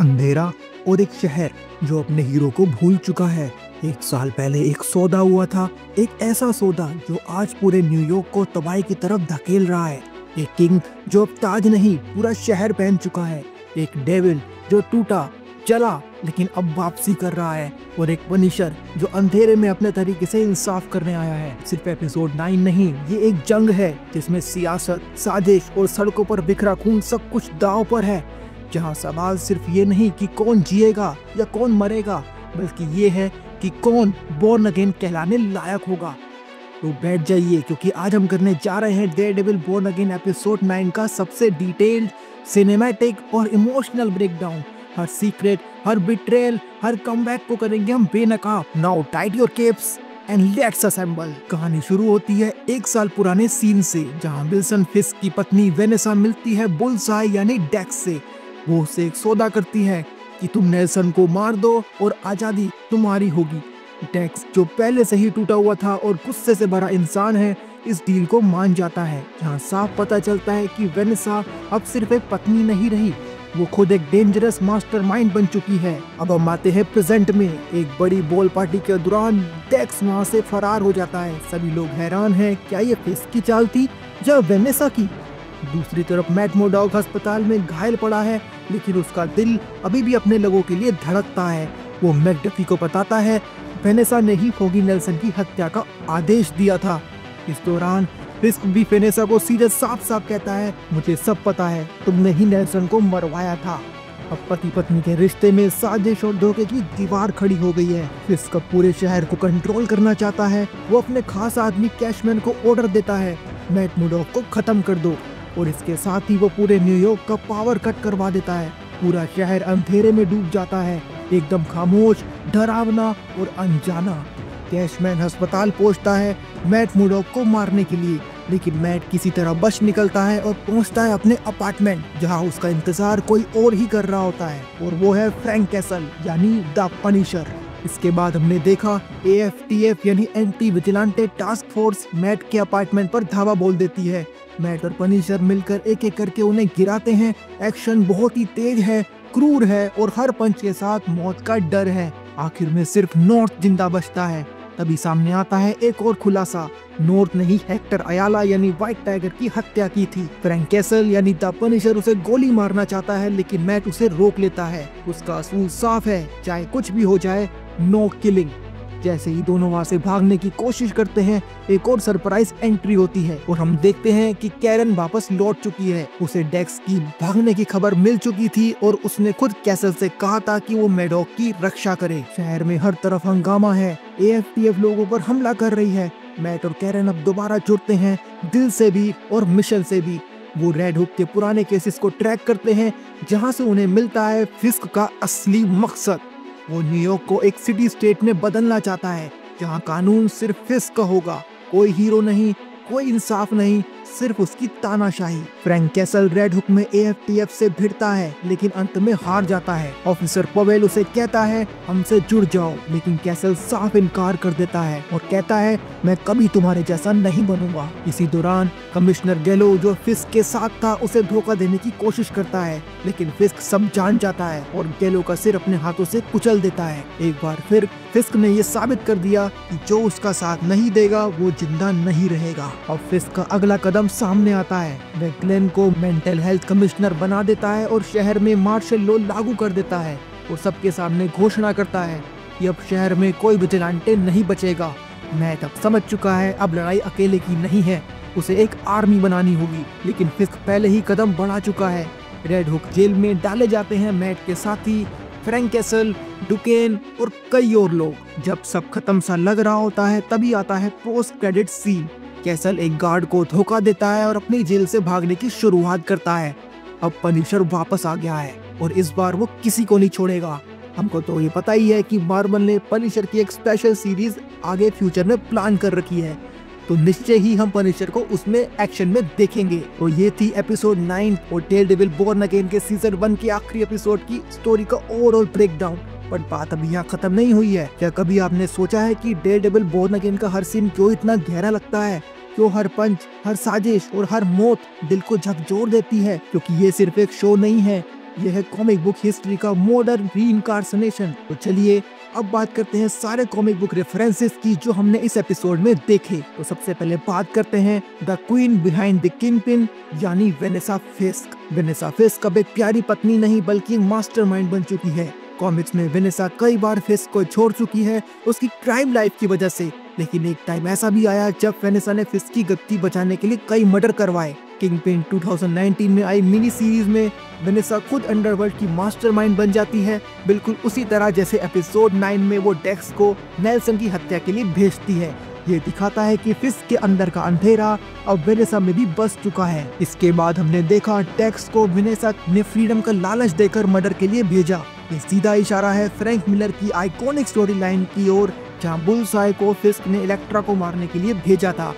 अंधेरा और एक शहर जो अपने हीरो को भूल चुका है। 1 साल पहले एक सौदा हुआ था, एक ऐसा सौदा जो आज पूरे न्यूयॉर्क को तबाही की तरफ धकेल रहा है। एक किंग जो अब ताज नहीं पूरा शहर पहन चुका है। एक डेविल जो टूटा चला लेकिन अब वापसी कर रहा है, और एक पनिशर जो अंधेरे में अपने तरीके से इंसाफ करने आया है। सिर्फ एपिसोड 9 नहीं, ये एक जंग है जिसमें सियासत, साजिश और सड़कों पर बिखरा खून सब कुछ दांव पर है। जहां सवाल सिर्फ ये नहीं कि कौन जिएगा या कौन मरेगा, बल्कि ये है कि कौन बोर्न अगेन कहलाने लायक होगा। तो बैठ जाइए, क्योंकि आज हम करने जा रहे हैं डेयरडेविल बोर्न अगेन एपिसोड 9 का सबसे डिटेल्ड, सिनेमैटिक और इमोशनल ब्रेकडाउन। हर सीक्रेट, हर बिट्रेयल, हर कमबैक को करेंगे हम बेनकाब। Now tight your keeps and let's assemble. कहानी शुरू होती है 1 साल पुराने सीन से, जहां विल्सन फिस्क की पत्नी वेनेसा मिलती है बुल्सआई यानी डेक्स से। वो उससे एक सौदा करती है कि तुम नेल्सन को मार दो और आजादी तुम्हारी होगी। डेक्स जो पहले से ही टूटा हुआ था और गुस्से से भरा इंसान है, इस डील को मान जाता है। जहां साफ पता चलता है कि वेनेसा अब सिर्फ एक पत्नी नहीं रही, वो खुद एक डेंजरस मास्टरमाइंड बन चुकी है। अब हम आते हैं प्रेजेंट में। एक बड़ी बॉल पार्टी के दौरान डेक्स वहां से फरार हो जाता है। सभी लोग हैरान हैं, क्या ये फिस्क की चाल थी या वेनेसा की? दूसरी तरफ मैट मोर्डॉक अस्पताल में घायल पड़ा है, लेकिन उसका दिल अभी भी अपने लोगों के लिए धड़कता है। वो मैकडफी को बताता है वेनेसा ने ही फोगी नेल्सन की हत्या का आदेश दिया था। इस दौरान फिस्क भी वेनेसा को सीधे साफ साफ कहता है, मुझे सब पता है, तुमने ही नेल्सन को मरवाया था। अब पति पत्नी के रिश्ते में साजिश और धोखे की दीवार खड़ी हो गई है। फिस्क पूरे शहर को कंट्रोल करना चाहता है। वो अपने खास आदमी कैशमैन को ऑर्डर देता है, मैट मोर्डॉक को खत्म कर दो, और इसके साथ ही वो पूरे न्यूयॉर्क का पावर कट करवा देता है। पूरा शहर अंधेरे में डूब जाता है, एकदम खामोश, डरावना और अनजाना। कैशमैन अस्पताल पहुंचता है मैट मोर्डॉक को मारने के लिए, लेकिन मैट किसी तरह बच निकलता है और पहुंचता है अपने अपार्टमेंट, जहां उसका इंतजार कोई और ही कर रहा होता है, और वो है फ्रैंक कैसल यानी द पनिशर। इसके बाद हमने देखा AFTF यानी anti vigilante task force Matt के अपार्टमेंट पर धावा बोल देती है। मैट और पनिशर मिलकर एक एक करके उन्हें गिराते हैं। एक्शन बहुत ही तेज है, क्रूर है, और हर पंच के साथ मौत का डर है। आखिर में सिर्फ नॉर्थ जिंदा बचता है। तभी सामने आता है एक और खुलासा, नॉर्थ ने ही हेक्टर अयाला यानी व्हाइट टाइगर की हत्या की थी। फ्रैंक कैसल यानी द पनिशर उसे गोली मारना चाहता है, लेकिन मैट उसे रोक लेता है। उसका असूल साफ है, चाहे कुछ भी हो जाए, नो किलिंग। जैसे ही दोनों वहां से भागने की कोशिश करते हैं, एक और सरप्राइज एंट्री होती है और हम देखते हैं कि कैरन वापस लौट चुकी है। उसे डेक्स की भागने की खबर मिल चुकी थी और उसने खुद कैसल से कहा था कि वो मैडॉक की रक्षा करे। शहर में हर तरफ हंगामा है, AFTF लोगों पर हमला कर रही है। मैट और कैरन अब दोबारा जुड़ते हैं, दिल से भी और मिशन से भी। वो रेड हुक के पुराने केसेस को ट्रैक करते हैं, जहां से उन्हें मिलता है फिस्क का असली मकसद। वो न्यूयॉर्क को एक सिटी स्टेट में बदलना चाहता है, जहां कानून सिर्फ फिस्क का होगा, कोई हीरो नहीं, कोई इंसाफ नहीं, सिर्फ उसकी तानाशाही। फ्रैंक कैसल रेड हुक में AFTF से भिड़ता है, लेकिन अंत में हार जाता है। ऑफिसर पवेल उसे कहता है हमसे जुड़ जाओ, लेकिन कैसल साफ इनकार कर देता है और कहता है मैं कभी तुम्हारे जैसा नहीं बनूंगा। इसी दौरान कमिश्नर गेलो जो फिस्क के साथ था, उसे धोखा देने की कोशिश करता है, लेकिन फिस्क सब जान जाता है और गेलो का सिर अपने हाथों से कुचल देता है। एक बार फिर फिस्क ने ये साबित कर दिया कि जो उसका साथ नहीं देगा वो जिंदा नहीं रहेगा। और फिस्क का अगला कदम सामने आता है। वह ग्लेन को मेंटल हेल्थ कमिश्नर बना देता है और शहर में मार्शल लॉ लागू कर देता है, और सबके सामने घोषणा करता है कि अब शहर में कोई विजिलेंटे नहीं बचेगा। मैट अब समझ चुका है अब लड़ाई अकेले की नहीं है, उसे एक आर्मी बनानी होगी। लेकिन फिस्क पहले ही कदम बढ़ा चुका है। रेड हुक जेल में डाले जाते हैं मैट के साथी फ्रैंक कैसल, डुकेन और कई और लोग। जब सब खत्म सा लग रहा होता है, तभी आता है पोस्ट क्रेडिट सीन। कैसल एक गार्ड को धोखा देता है और अपनी जेल से भागने की शुरुआत करता है। अब पनिशर वापस आ गया है और इस बार वो किसी को नहीं छोड़ेगा। हमको तो ये पता ही है कि मार्वल ने पनिशर की एक स्पेशल सीरीज आगे फ्यूचर में प्लान कर रखी है, तो निश्चय ही हम पनिशर को उसमें एक्शन में देखेंगे। तो ये थी एपिसोड 9 और डेयरडेविल बोर्न अगेन के सीजन 1 के आखिरी एपिसोड की स्टोरी का ओवरऑल ब्रेकडाउन। पर बात अभी यहाँ खत्म नहीं हुई है। क्या कभी आपने सोचा है कि डेयरडेविल बोर्न अगेन का हर सीन क्यों इतना गहरा लगता है? क्यों हर पंच, हर साजिश और हर मौत दिल को झकझोर देती है? क्योंकि ये सिर्फ एक शो नहीं है, यह है कॉमिक बुक हिस्ट्री का मॉडर्न रीइंकार्नेशन। तो चलिए अब बात करते हैं सारे कॉमिक बुक रेफरेंसेस की जो हमने इस एपिसोड में देखे। तो सबसे पहले बात करते हैं the queen behind the kingpin यानी वेनेसा फिस्क। वेनेसा फिस्क अब एक प्यारी पत्नी नहीं बल्कि एक मास्टरमाइंड बन चुकी है। कॉमिक्स में वेनेसा कई बार फिस्क को छोड़ चुकी है उसकी क्राइम लाइफ की वजह से, लेकिन एक टाइम ऐसा भी आया जब वेनेसा ने फिस्क की गद्दी बचाने के लिए कई मर्डर करवाए। किंगपिन 2019 में आई मिनी सीरीज में वेनेसा खुद अंडरवर्ल्ड की मास्टरमाइंड बन जाती है, बिल्कुल उसी तरह जैसे एपिसोड 9 में वो डेक्स को नेल्सन की हत्या के लिए भेजती है। ये दिखाता है कि फिस्क के अंदर का अंधेरा अब वेनेसा में भी बस चुका है। इसके बाद हमने देखा डेक्स को वेनेसा ने फ्रीडम का लालच देकर मर्डर के लिए भेजा। ये सीधा इशारा है फ्रैंक मिलर की आइकॉनिक स्टोरी लाइन की ओर जहाँ बुल्सआई को फिस्क ने इलेक्ट्रा को मारने के लिए भेजा था।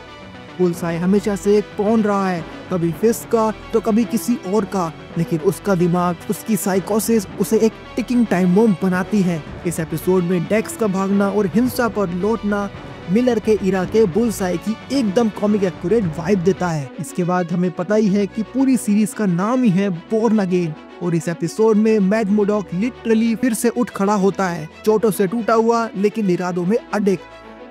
बुल्सआई हमेशा से एक पॉन रहा है, कभी फिस्क का तो कभी किसी और का, लेकिन उसका दिमाग, उसकी साइकोसिस उसे एक टिकिंग टाइम बम बनाती है। इस एपिसोड में डेक्स का भागना और हिंसा पर लौटना मिलर के इरा के बुल्सआई की एकदम कॉमिक एक्यूरेट वाइब देता है। इसके बाद हमें पता ही है कि पूरी सीरीज का नाम ही है बोर्न अगेन, और इस एपिसोड में मैड मोडॉक लिटरली फिर से उठ खड़ा होता है, चोटों से टूटा हुआ लेकिन इरादों में अडिग।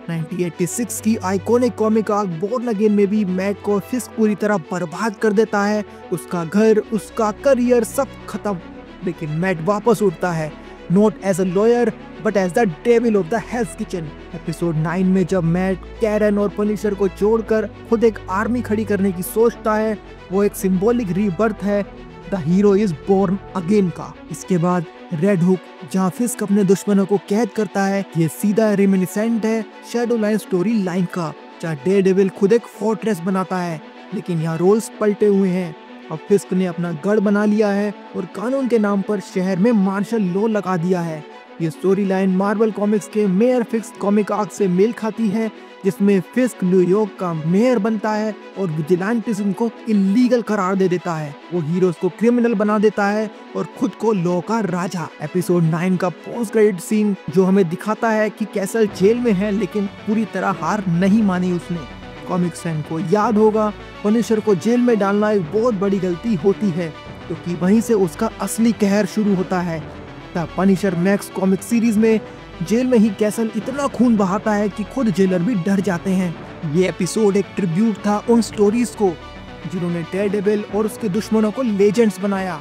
1986 की iconic comic arc born again में भी मैड को फिस्क पूरी तरह बर्बाद कर देता है, उसका घर, उसका करियर सब खत्म, लेकिन मैड वापस उठता है, not as a lawyer but as the devil of the Hell's kitchen. Episode 9 में जब मैड कैरन और पनिशर को जोड़कर खुद एक आर्मी खड़ी करने की सोचता है, वो एक सिंबॉलिक रीबर्थ है the hero is born again का। इसके बाद रेड हुक जहाँ फिस्क अपने दुश्मनों को कैद करता है, ये सीधा रेमिनिसेंट है शैडो लाइन स्टोरी लाइन का, जहाँ डेयरडेविल खुद एक फोर्ट्रेस बनाता है, लेकिन यहाँ रोल्स पलटे हुए हैं। अब फिस्क ने अपना गढ़ बना लिया है और कानून के नाम पर शहर में मार्शल लॉ लगा दिया है। ये स्टोरी लाइन मार्वल कॉमिक्स के मेयर फिक्स कॉमिक आर्क से मेल खाती है, जिसमें फिस्क न्यूयॉर्क का मेयर बनता है और विजिलेंटिज्म को इलीगल करार दे देता है। वो हीरोज को क्रिमिनल बना देता है और खुद को लॉ का राजा। एपिसोड 9 का पोस्ट क्रेडिट सीन जो हमें दिखाता है कि कैसल जेल में है लेकिन पूरी तरह हार नहीं मानी उसने। कॉमिक्स फैन को याद होगा पनिशर को जेल में डालना एक बहुत बड़ी गलती होती है, क्योंकि वहीं से उसका असली कहर शुरू होता है। The Punisher max comic series में जेल में ही कैसल इतना खून बहाता है कि खुद जेलर भी डर जाते हैं। ये एपिसोड एक ट्रिब्यूट था उन स्टोरीज को जिन्होंने डेयरडेविल और उसके दुश्मनों को लेजेंड्स बनाया।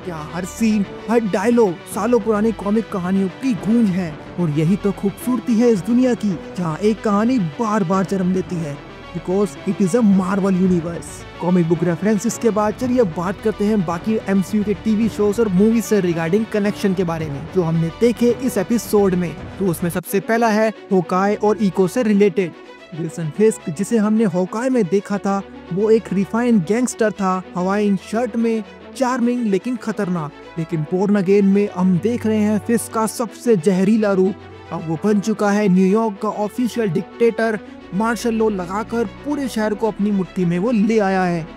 क्या हर सीन, हर डायलॉग सालों पुरानी कॉमिक कहानियों की गूंज है, और यही तो खूबसूरती है इस दुनिया की जहाँ एक कहानी बार बार जन्म लेती है, because it is a Marvel universe. Comic book references के बाद चलिए बात करते हैं बाकी एमसीयू के टीवी शोज और मूवी से रिगार्डिंग कनेक्शन के बारे में जो हमने देखे इस एपिसोड में। तो उसमें सबसे पहला है हॉकाई और इको से रिलेटेड। विल्सन फिस्क जिसे हमने हॉकाई में देखा था वो एक रिफाइंड गैंगस्टर था, हवाईन शर्ट में, चार्मिंग लेकिन खतरनाक। लेकिन बोर्न अगेन में हम देख रहे हैं फिस्क का सबसे जहरीला रूप। अब वो बन चुका है न्यूयॉर्क का ऑफिशियल डिक्टेटर, मार्शल लॉ लगाकर पूरे शहर को अपनी मुट्ठी में वो ले आया है।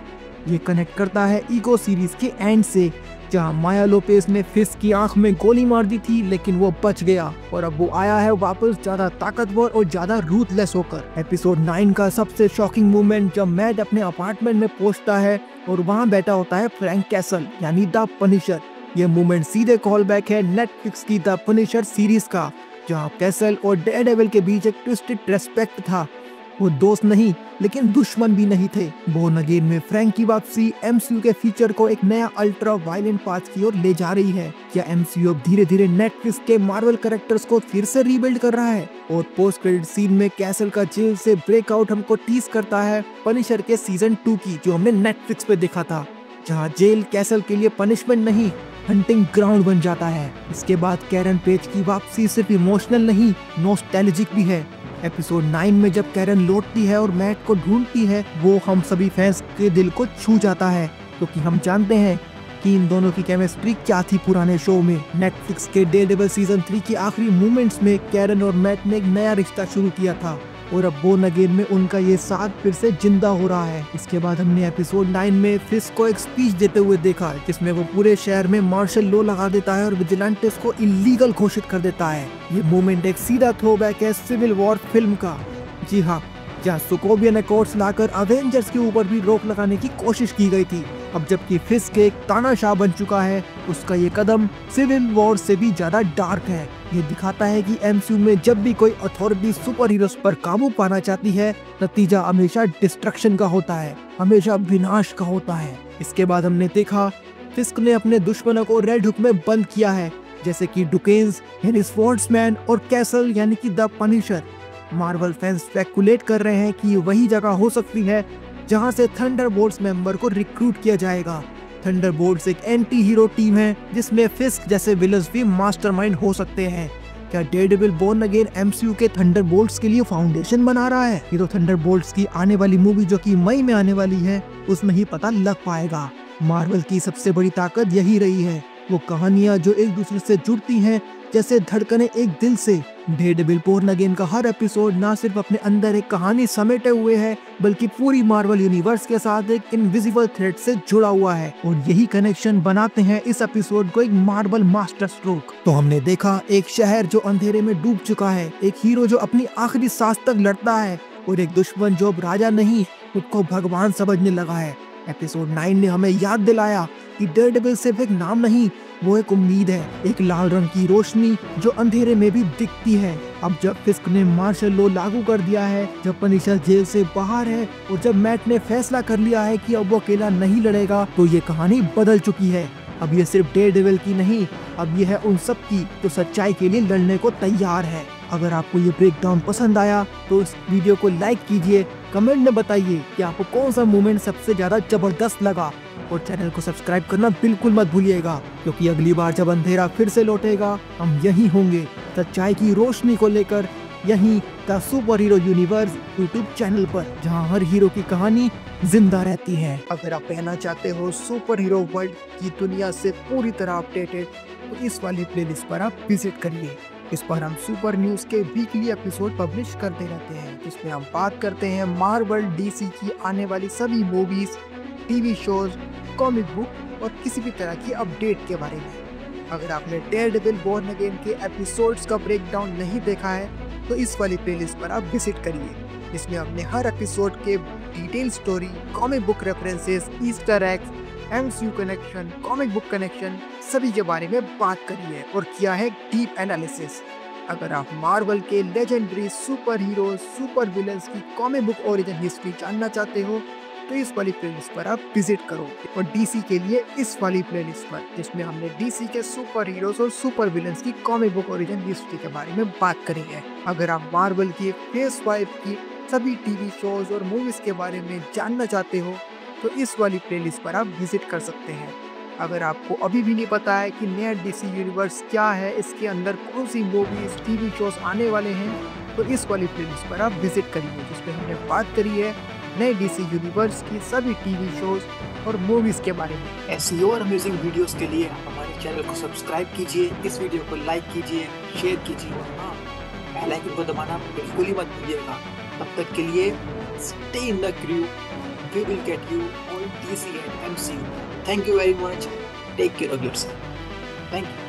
ये कनेक्ट करता है ईगो सीरीज के एंड से, जहां माया लोपेज ने फिस्क की आंख में गोली मार दी थी लेकिन वो बच गया, और अब वो आया है वापस ज्यादा ताकतवर और ज्यादा रूथलेस होकर। एपिसोड 9 का सबसे शॉकिंग मूवमेंट जब मैड अपने अपार्टमेंट में पहुंचता है और वहां बैठा होता है फ्रैंक कैसल यानी द पनिशर। ये मूवमेंट सीधे कॉल बैक है नेटफ्लिक्स की द पनिशर सीरीज का, जहां कैसल और डेयरडेविल के बीच एक ट्विस्टेड रेस्पेक्ट था। वो दोस्त नहीं लेकिन दुश्मन भी नहीं थे। बोर्न अगेन में फ्रैंक की वापसी एमसीयू के फीचर को एक नया अल्ट्रा वायलेंट पाथ की ओर ले जा रही है। क्या एमसीयू अब धीरे धीरे नेटफ्लिक्स के मार्वल कैरेक्टर्स को फिर से रीबिल्ड कर रहा है? और पोस्ट क्रेडिट सीन में कैसल का जेल से ब्रेकआउट हमको टीज करता है पनिशर के सीजन 2 की, जो हमने नेटफ्लिक्स पे देखा था, जहाँ जेल कैसल के लिए पनिशमेंट नहीं हंटिंग ग्राउंड बन जाता है। इसके बाद कैरन पेज की वापसी सिर्फ इमोशनल नहीं नॉस्टैल्जिक भी है। एपिसोड 9 में जब कैरन लौटती है और मैट को ढूंढती है, वो हम सभी फैंस के दिल को छू जाता है, क्योंकि हम जानते हैं कि इन दोनों की केमिस्ट्री क्या थी पुराने शो में। नेटफ्लिक्स के डेयरडेविल सीजन 3 की आखिरी मोमेंट्स में कैरन और मैट ने एक नया रिश्ता शुरू किया था, और अब बोर्न अगेन में उनका ये साथ फिर से जिंदा हो रहा है। इसके बाद हमने एपिसोड 9 में फिस्क को एक स्पीच देते हुए देखा, जिसमें वो पूरे शहर में मार्शल लॉ लगा देता है और विजिलेंटिस को इलीगल घोषित कर देता है। ये मोमेंट एक सीधा थ्रोबैक है सिविल वॉर फिल्म का। जी हाँ, जहां सोकोवियन अकॉर्ड्स लाकर अवेंजर्स के ऊपर भी रोक लगाने की कोशिश की गई थी। अब जबकि फिस्क एक तानाशाह बन चुका है, उसका ये कदम सिविल वॉर से भी ज्यादा डार्क है। ये दिखाता है कि एमसीयू में जब भी कोई अथॉरिटी सुपर हीरोज पर काबू पाना चाहती है, नतीजा हमेशा डिस्ट्रक्शन का होता है, हमेशा विनाश का होता है। इसके बाद हमने देखा फिस्क ने अपने दुश्मनों को रेड हुक में बंद किया है, जैसे कि डुकेन्स यानी स्वॉर्ड्समैन और कैसल यानी कि the Punisher. Marvel fans speculate कर रहे हैं कि वही जगह हो सकती है जहां से थंडरबोल्ट्स मेंबर को रिक्रूट किया जाएगा। थंडरबोल्ट्स एक एंटी हीरो टीम है जिसमें फिस्क जैसे विलन्स भी मास्टरमाइंड हो सकते हैं। क्या डेयरडेविल बोर्न अगेन एमसीयू के थंडरबोल्ट्स के लिए फाउंडेशन बना रहा है? ये तो थंडरबोल्ट्स की आने वाली मूवी जो कि मई में आने वाली है उसमें ही पता लग पाएगा। मार्वल की सबसे बड़ी ताकत यही रही है, वो कहानियां जो एक दूसरे से जुड़ती हैं जैसे धड़कने एक दिल से। डेयरडेविल बोर्न अगेन का हर एपिसोड ना सिर्फ अपने अंदर एक कहानी समेटे हुए है, बल्कि पूरी मार्वल यूनिवर्स के साथ एक इनविजिबल थ्रेड से जुड़ा हुआ है, और यही कनेक्शन बनाते हैं इस एपिसोड को एक मार्वल मास्टर स्ट्रोक। तो हमने देखा एक शहर जो अंधेरे में डूब चुका है, एक हीरो जो अपनी आखिरी सांस तक लड़ता है, और एक दुश्मन जो अब राजा नहीं खुद को भगवान समझने लगा है। एपिसोड 9 ने हमें याद दिलाया कि डेयरडेविल सिर्फ एक नाम नहीं, वो एक उम्मीद है, एक लाल रंग की रोशनी जो अंधेरे में भी दिखती है। अब जब फिस्क ने मार्शल लॉ लागू कर दिया है, जब पनिशर जेल से बाहर है, और जब मैट ने फैसला कर लिया है कि अब वो अकेला नहीं लड़ेगा, तो ये कहानी बदल चुकी है। अब ये सिर्फ डेयरडेविल की नहीं, अब ये है उन सब की जो सच्चाई के लिए लड़ने को तैयार है। अगर आपको ये ब्रेकडाउन पसंद आया तो इस वीडियो को लाइक कीजिए, कमेंट में बताइए कि आपको कौन सा मोमेंट सबसे ज्यादा जबरदस्त लगा, और चैनल को सब्सक्राइब करना बिल्कुल मत भूलिएगा, क्योंकि अगली बार जब अंधेरा फिर से लौटेगा हम यहीं होंगे सच्चाई की रोशनी को लेकर, यहीं the super hero universe YouTube channel पर, जहां हर हीरो की कहानी जिंदा रहती है। अगर आप रहना चाहते हो सुपर हीरो वर्ल्ड की दुनिया से पूरी तरह अपडेटेड, तो इस वाली प्लेलिस्ट पर आप विजिट करिए। इस पर हम सुपर न्यूज के वीकली एपिसोड पब्लिश करते रहते हैं, जिसमें हम बात करते हैं मार्वल डीसी की आने वाली सभी movies, TV shows, comic book और किसी भी तरह की अपडेट के बारे में। अगर आपने डेयरडेविल बोर्न अगेन के एपिसोड्स का ब्रेकडाउन नहीं देखा है तो इस वाली प्लेलिस्ट पर आप विजिट करिए। इसमें हमने हर एपिसोड के detail story, comic book references, Easter eggs, MCU connection, comic book connection सभी के बारे में बात करी है और किया है डीप एनालिसिस। अगर आप मार्वल के legendary super hero, super villains की कॉमिक बुक ओरिजिन हिस्ट्री जानना चाहते हो तो इस वाली प्लेलिस्ट पर आप विजिट करो, और डीसी के लिए इस वाली प्लेलिस्ट पर, जिसमें हमने डीसी के सुपर हीरोज और सुपर विलन्स की कॉमिक बुक ओरिजिन हिस्ट्री के बारे में बात करी है। अगर आप मार्वल की फेज 5 की सभी टीवी शोज और मूवीज के बारे में जानना चाहते हो तो इस वाली प्लेलिस्ट पर आप विजिट कर सकते हैं। अगर आपको अभी भी नहीं पता है कि नया डीसी यूनिवर्स क्या है, इसके अंदर कौन सी मूवीज, टीवी शोज आने वाले हैं, तो इस वाली प्लेलिस्ट पर आप विजिट करिए, जिसमें हमने बात करी है नए डीसी यूनिवर्स की सभी टीवी शोज और मूवीज के बारे में। ऐसी और अमेजिंग वीडियोस के लिए आप हमारे चैनल को सब्सक्राइब कीजिए, इस वीडियो को लाइक कीजिए, शेयर कीजिए, और हाँ, बेल आइकन को दबाना बिल्कुल ही मत भूलिएगा। तब तक के लिए stay in the crew, we will get you on DC and MCU. Thank you very much, take care of yourself, thank you.